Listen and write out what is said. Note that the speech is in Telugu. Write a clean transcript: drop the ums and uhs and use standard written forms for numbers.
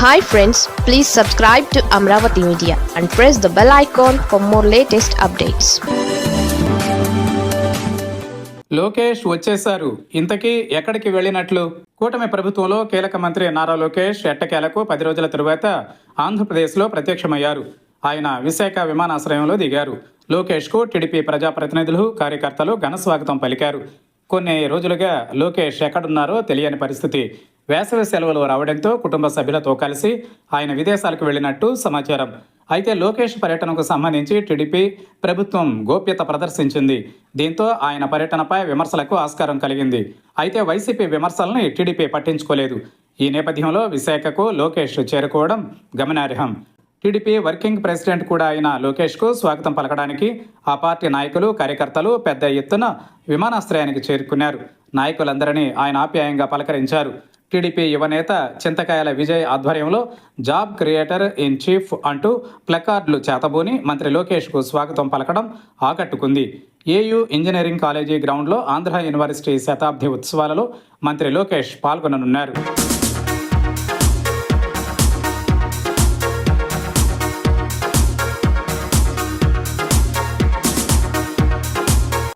Hi friends, please subscribe to Amravati Media and press the bell icon for more latest updates. Lokesh వచ్చేశారు. ఇంతకీ ఎక్కడికి వెళ్ళినట్లు? కూటమి ప్రభుత్వంలో కీలక మంత్రి నారా లోకేష్ ఎట్టకేలకు 10 రోజుల తరువాత ఆంధ్రప్రదేశ్లో ప్రత్యక్షమయ్యారు. ఆయన విశాఖ విమానాశ్రయంలో దిగారు. లోకేష్కు టీడీపీ ప్రజాప్రతినిధులు, కార్యకర్తలు ఘన స్వాగతం పలికారు. కొన్ని రోజులుగా లోకేష్ ఎక్కడున్నారో తెలియని పరిస్థితి. వేసవి సెలవులు రావడంతో కుటుంబ సభ్యులతో కలిసి ఆయన విదేశాలకు వెళ్ళినట్టు సమాచారం. అయితే లోకేష్ పర్యటనకు సంబంధించి టీడీపీ ప్రభుత్వం గోప్యత ప్రదర్శించింది. దీంతో ఆయన పర్యటనపై విమర్శలకు ఆస్కారం కలిగింది. అయితే వైసీపీ విమర్శల్ని టీడీపీ పట్టించుకోలేదు. ఈ నేపథ్యంలో విశాఖకు లోకేష్ చేరుకోవడం గమనార్హం. టీడీపీ వర్కింగ్ ప్రెసిడెంట్ కూడా అయిన లోకేష్కు స్వాగతం పలకడానికి ఆ పార్టీ నాయకులు, కార్యకర్తలు పెద్ద ఎత్తున విమానాశ్రయానికి చేరుకున్నారు. నాయకులందరినీ ఆయన ఆప్యాయంగా పలకరించారు. టీడీపీ యువనేత చింతకాయల విజయ్ ఆధ్వర్యంలో జాబ్ క్రియేటర్ ఇన్ చీఫ్ అంటూ ప్లకార్డులు చేతబూని మంత్రి లోకేష్కు స్వాగతం పలకడం ఆకట్టుకుంది. ఏయూ ఇంజనీరింగ్ కాలేజీ గ్రౌండ్లో ఆంధ్ర యూనివర్సిటీ శతాబ్ది ఉత్సవాలలో మంత్రి లోకేష్ పాల్గొననున్నారు.